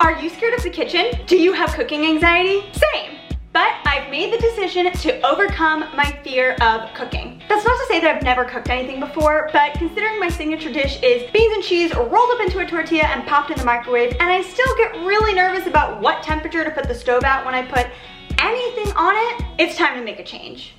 Are you scared of the kitchen? Do you have cooking anxiety? Same. But I've made the decision to overcome my fear of cooking. That's not to say that I've never cooked anything before, but considering my signature dish is beans and cheese rolled up into a tortilla and popped in the microwave, and I still get really nervous about what temperature to put the stove at when I put anything on it, it's time to make a change.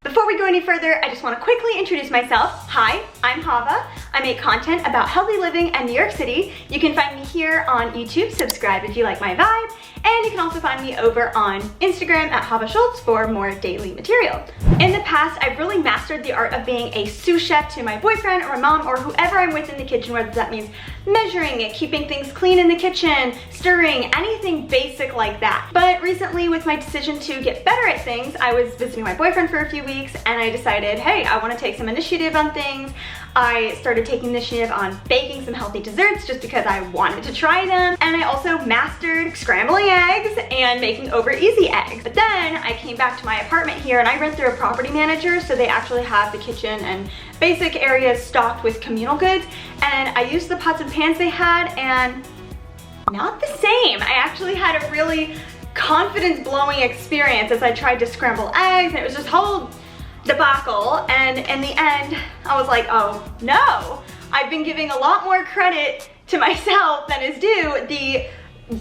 Before we go any further, I just want to quickly introduce myself. Hi, I'm Hava. I make content about healthy living and New York City. You can find me here on YouTube, subscribe if you like my vibe, and you can also find me over on Instagram at Hava Schultz for more daily material. In the past, I've really mastered the art of being a sous chef to my boyfriend or mom or whoever I'm with in the kitchen, whether that means measuring it, keeping things clean in the kitchen, stirring, anything basic like that. But recently, with my decision to get better at things, I was visiting my boyfriend for a few weeks and I decided, hey, I want to take some initiative on things. I started taking initiative on baking some healthy desserts just because I wanted to try them. And I also mastered scrambling eggs and making over easy eggs. But then I came back to my apartment here and I rent through a property manager, so they actually have the kitchen and basic areas stocked with communal goods. And I used the pots and pans they had and not the same. I actually had a really confidence-blowing experience as I tried to scramble eggs, and it was just whole debacle, and in the end I was like, oh no, I've been giving a lot more credit to myself than is due. The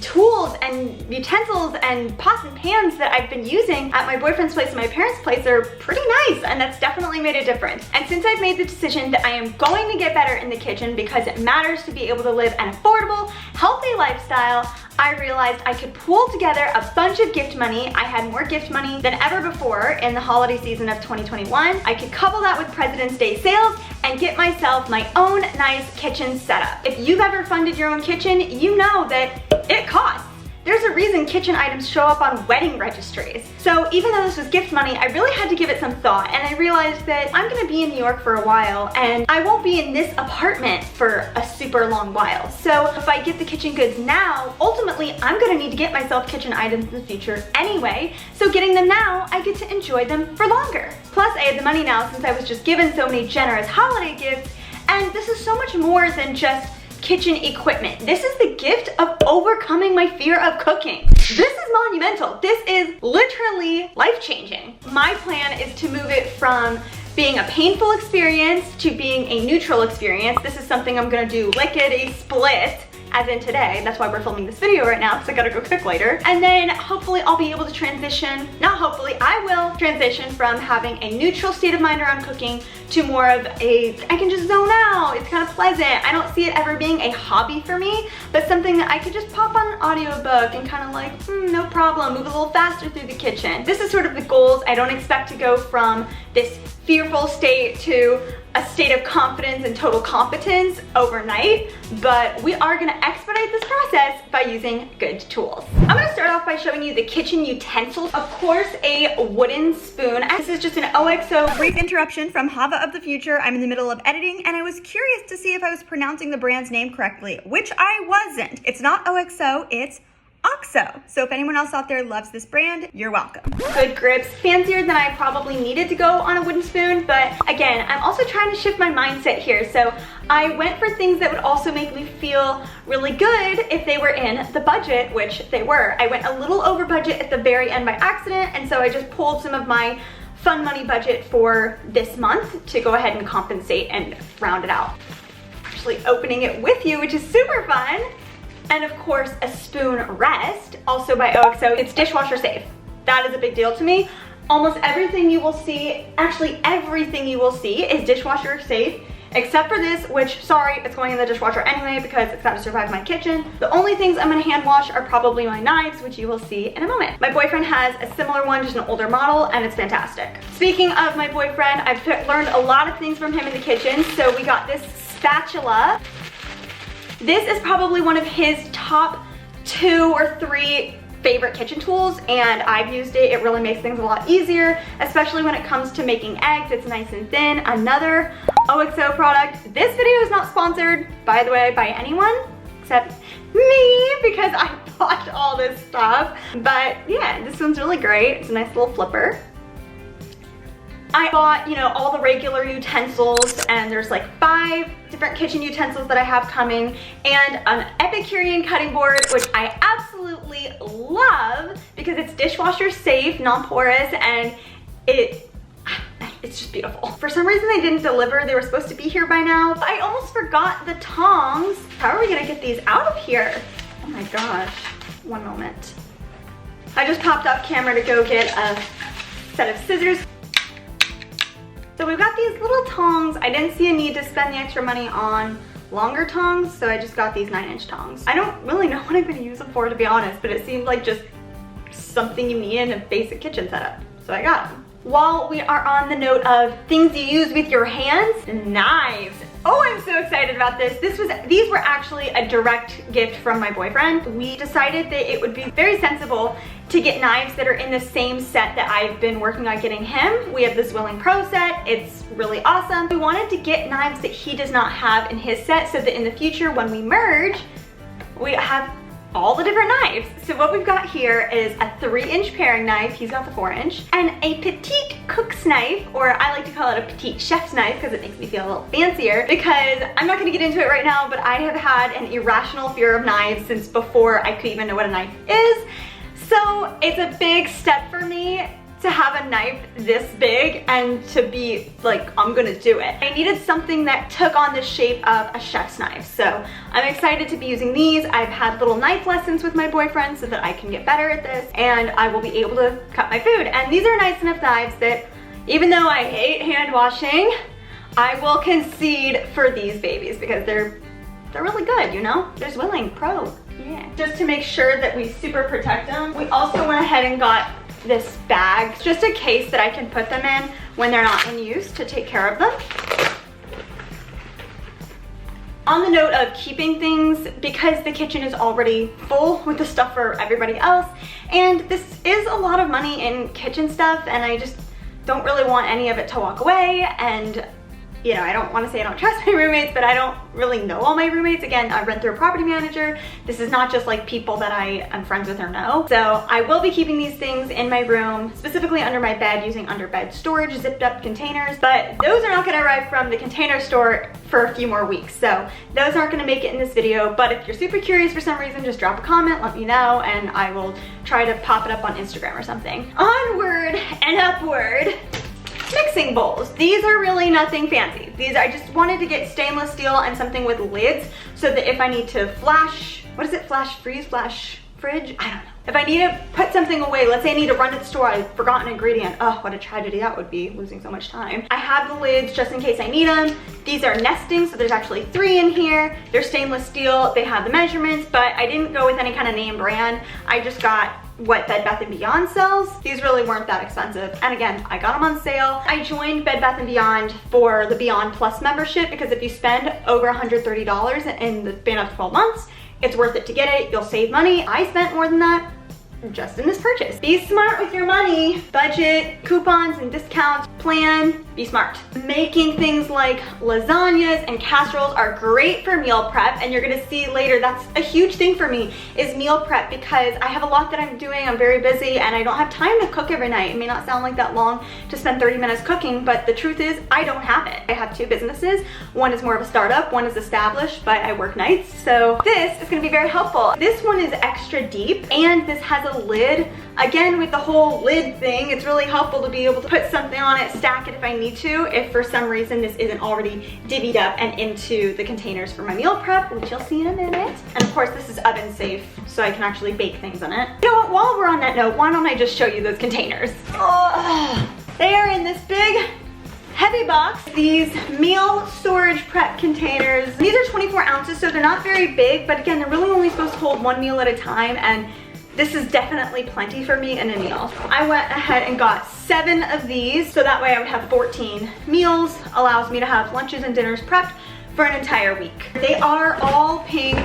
tools and utensils and pots and pans that I've been using at my boyfriend's place and my parents' place are pretty nice, and that's definitely made a difference. And since I've made the decision that I am going to get better in the kitchen because it matters to be able to live an affordable, healthy lifestyle, I realized I could pool together a bunch of gift money. I had more gift money than ever before in the holiday season of 2021. I could couple that with President's Day sales and get myself my own nice kitchen setup. If you've ever funded your own kitchen, you know that it costs. There's a reason kitchen items show up on wedding registries. So even though this was gift money, I really had to give it some thought, and I realized that I'm gonna be in New York for a while and I won't be in this apartment for a super long while. So if I get the kitchen goods now, ultimately I'm gonna need to get myself kitchen items in the future anyway. So getting them now, I get to enjoy them for longer. Plus I have the money now since I was just given so many generous holiday gifts, and this is so much more than just kitchen equipment. This is the gift of overcoming my fear of cooking. This is monumental. This is literally life-changing. My plan is to move it from being a painful experience to being a neutral experience. This is something I'm gonna do lickety-split, as in today. That's why we're filming this video right now, because I gotta go cook later. And then hopefully I'll be able to transition, not hopefully, I will transition from having a neutral state of mind around cooking to more of a, I can just zone out, it's kind of pleasant. I don't see it ever being a hobby for me, but something that I could just pop on an audiobook and kind of like, no problem, move a little faster through the kitchen. This is sort of the goals. I don't expect to go from this fearful state to a state of confidence and total competence overnight, but we are gonna expedite this process by using good tools. I'm gonna start off by showing you the kitchen utensils. Of course, a wooden spoon. This is just an OXO. Brief interruption from Hava of the future. I'm in the middle of editing and I was curious to see if I was pronouncing the brand's name correctly, which I wasn't. It's not OXO, it's OXO. So if anyone else out there loves this brand, you're welcome. Good grips, fancier than I probably needed to go on a wooden spoon, but again, I'm also trying to shift my mindset here. So I went for things that would also make me feel really good if they were in the budget, which they were. I went a little over budget at the very end by accident, and so I just pulled some of my fun money budget for this month to go ahead and compensate and round it out. Actually opening it with you, which is super fun. And of course, a spoon rest, also by OXO. It's dishwasher safe. That is a big deal to me. Almost everything you will see, actually everything you will see is dishwasher safe, except for this, which, sorry, it's going in the dishwasher anyway because it's got to survive my kitchen. The only things I'm gonna hand wash are probably my knives, which you will see in a moment. My boyfriend has a similar one, just an older model, and it's fantastic. Speaking of my boyfriend, I've learned a lot of things from him in the kitchen. So we got this spatula. This is probably one of his top 2 or 3 favorite kitchen tools, and I've used it. It really makes things a lot easier, especially when it comes to making eggs. It's nice and thin. Another OXO product. This video is not sponsored, by the way, by anyone except me, because I bought all this stuff. But yeah, this one's really great. It's a nice little flipper. I bought, you know, all the regular utensils, and there's like 5 different kitchen utensils that I have coming, and an Epicurean cutting board, which I absolutely love because it's dishwasher safe, non-porous, and it's just beautiful. For some reason they didn't deliver. They were supposed to be here by now. I almost forgot the tongs. How are we gonna get these out of here? Oh my gosh, one moment. I just popped off camera to go get a set of scissors. So we've got these little tongs. I didn't see a need to spend the extra money on longer tongs, so I just got these 9-inch tongs. I don't really know what I'm gonna use them for, to be honest, but it seemed like just something you need in a basic kitchen setup, so I got them. While we are on the note of things you use with your hands, knives. Oh, I'm so excited about this. These were actually a direct gift from my boyfriend. We decided that it would be very sensible to get knives that are in the same set that I've been working on getting him. We have the Zwilling Pro set. It's really awesome. We wanted to get knives that he does not have in his set so that in the future when we merge, we have all the different knives. So what we've got here is a 3-inch paring knife, he's got the 4-inch, and a petite cook's knife, or I like to call it a petite chef's knife because it makes me feel a little fancier, because I'm not gonna get into it right now, but I have had an irrational fear of knives since before I could even know what a knife is. So it's a big step for me to have a knife this big and to be like, I'm gonna do it. I needed something that took on the shape of a chef's knife. So I'm excited to be using these. I've had little knife lessons with my boyfriend so that I can get better at this, and I will be able to cut my food. And these are nice enough knives that even though I hate hand washing, I will concede for these babies because they're really good, you know? They're Zwilling Pro, yeah. Just to make sure that we super protect them, we also went ahead and got this bag. It's just a case that I can put them in when they're not in use to take care of them. On the note of keeping things, because the kitchen is already full with the stuff for everybody else, and this is a lot of money in kitchen stuff, and I just don't really want any of it to walk away, and you know, I don't want to say I don't trust my roommates, but I don't really know all my roommates. Again, I rent through a property manager. This is not just like people that I am friends with or know. So I will be keeping these things in my room, specifically under my bed, using under bed storage, zipped up containers, but those are not gonna arrive from the container store for a few more weeks. So those aren't gonna make it in this video, but if you're super curious for some reason, just drop a comment, let me know, and I will try to pop it up on Instagram or something. Onward and upward. Mixing bowls. These are really nothing fancy. These, I just wanted to get stainless steel and something with lids so that if I need to flash, what is it? Flash freeze, flash fridge? I don't know. If I need to put something away, let's say I need to run to the store, I've forgotten an ingredient. Oh, what a tragedy that would be, losing so much time. I have the lids just in case I need them. These are nesting, so there's actually 3 in here. They're stainless steel, they have the measurements, but I didn't go with any kind of name brand. I just got what Bed Bath & Beyond sells. These really weren't that expensive. And again, I got them on sale. I joined Bed Bath & Beyond for the Beyond Plus membership because if you spend over $130 in the span of 12 months, it's worth it to get it. You'll save money. I spent more than that just in this purchase. Be smart with your money. Budget, coupons and discounts, plan, be smart. Making things like lasagnas and casseroles are great for meal prep, and you're gonna see later that's a huge thing for me is meal prep because I have a lot that I'm doing, I'm very busy, and I don't have time to cook every night. It may not sound like that long to spend 30 minutes cooking, but the truth is I don't have it. I have 2 businesses. One is more of a startup, one is established, but I work nights, so this is gonna be very helpful. This one is extra deep, and this has a lid. Again, with the whole lid thing, it's really helpful to be able to put something on it, stack it if I need to, if for some reason this isn't already divvied up and into the containers for my meal prep, which you'll see in a minute. And of course, this is oven safe, so I can actually bake things in it. You know what, while we're on that note, why don't I just show you those containers? Oh, they are in this big, heavy box. These meal storage prep containers. These are 24 ounces, so they're not very big, but again, they're really only supposed to hold 1 meal at a time, and this is definitely plenty for me in a meal. I went ahead and got 7 of these, so that way I would have 14 meals, allows me to have lunches and dinners prepped for an entire week. They are all pink.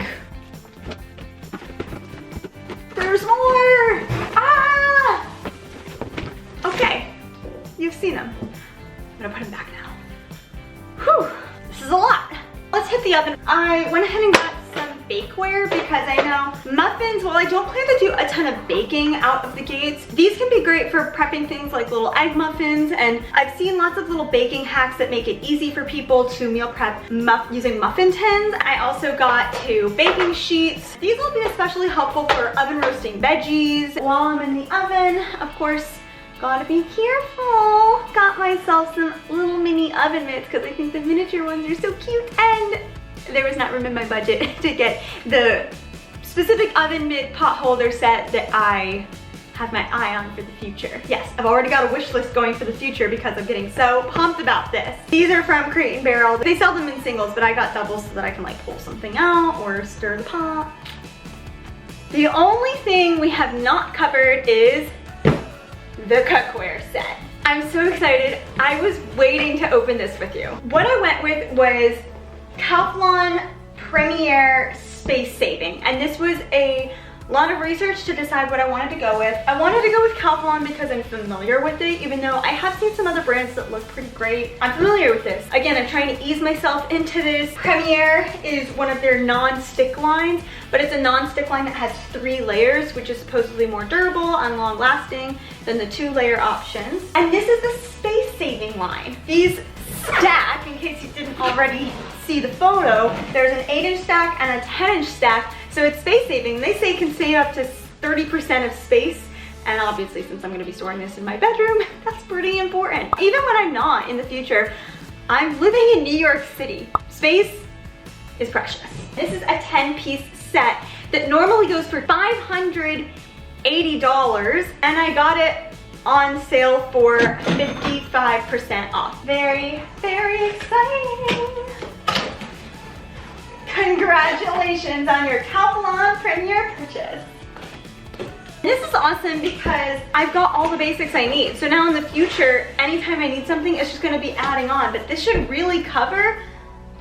There's more! Ah! Okay, you've seen them. I'm gonna put them back now. Whew, this is a lot. Let's hit the oven. I went ahead and got some bakeware because I know muffins, while I don't plan to do a ton of baking out of the gates, these can be great for prepping things like little egg muffins, and I've seen lots of little baking hacks that make it easy for people to meal prep using muffin tins. I also got 2 baking sheets. These will be especially helpful for oven roasting veggies. While I'm in the oven, of course, gotta be careful. Got myself some little mini oven mitts because I think the miniature ones are so cute, and there was not room in my budget to get the specific oven mitt pot holder set that I have my eye on for the future. Yes, I've already got a wish list going for the future because I'm getting so pumped about this. These are from Crate & Barrel. They sell them in singles, but I got doubles so that I can like pull something out or stir the pot. The only thing we have not covered is the cookware set. I'm so excited. I was waiting to open this with you. What I went with was Calphalon Premier Space Saving, and this was a lot of research to decide what I wanted to go with. I wanted to go with Calphalon because I'm familiar with it, even though I have seen some other brands that look pretty great. I'm familiar with this. Again, I'm trying to ease myself into this. Premier is one of their non-stick lines, but it's a non-stick line that has 3 layers, which is supposedly more durable and long-lasting than the 2-layer options. And this is the space-saving line. These stack, in case you didn't already see the photo, there's an 8-inch stack and a 10-inch stack, so it's space saving. They say it can save up to 30% of space, and obviously since I'm gonna be storing this in my bedroom, that's pretty important. Even when I'm not in the future, I'm living in New York City. Space is precious. This is a 10-piece set that normally goes for $580, and I got it on sale for 55% off. Very, very exciting. Congratulations on your Calphalon Premier purchase. This is awesome because I've got all the basics I need. So now in the future, anytime I need something, it's just gonna be adding on, but this should really cover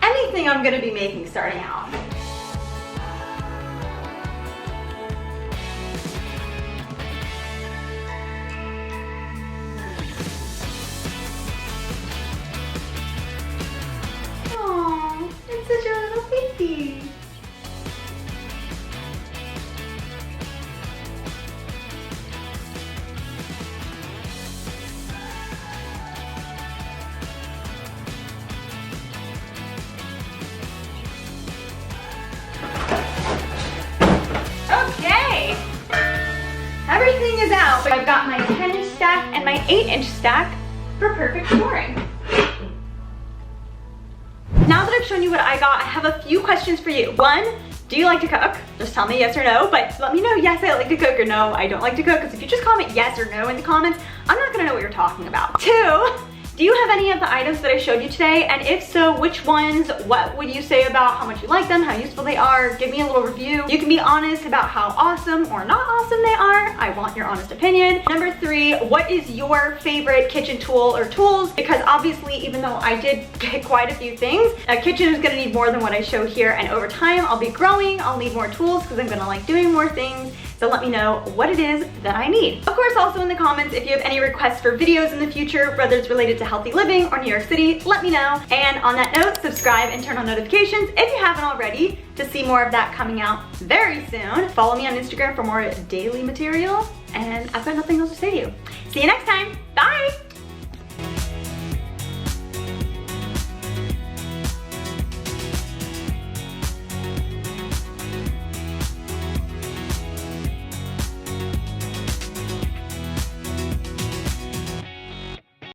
anything I'm gonna be making starting out. Such a little baby. Okay, everything is out, but I've got my 10-inch stack and my 8-inch stack for perfect storing. Now that I've shown you what I got, I have a few questions for you. 1, do you like to cook? Just tell me yes or no, but let me know yes, I like to cook, or no, I don't like to cook, because if you just comment yes or no in the comments, I'm not gonna know what you're talking about. 2, do you have any of the items that I showed you today? And if so, which ones? What would you say about how much you like them, how useful they are? Give me a little review. You can be honest about how awesome or not awesome they are. I want your honest opinion. Number 3, what is your favorite kitchen tool or tools? Because obviously, even though I did get quite a few things, a kitchen is gonna need more than what I show here, and over time, I'll be growing, I'll need more tools because I'm gonna like doing more things. So let me know what it is that I need. Of course, also in the comments, if you have any requests for videos in the future, whether it's related to healthy living or New York City, let me know. And on that note, subscribe and turn on notifications if you haven't already to see more of that coming out very soon. Follow me on Instagram for more daily material, and I've got nothing else to say to you. See you next time. Bye.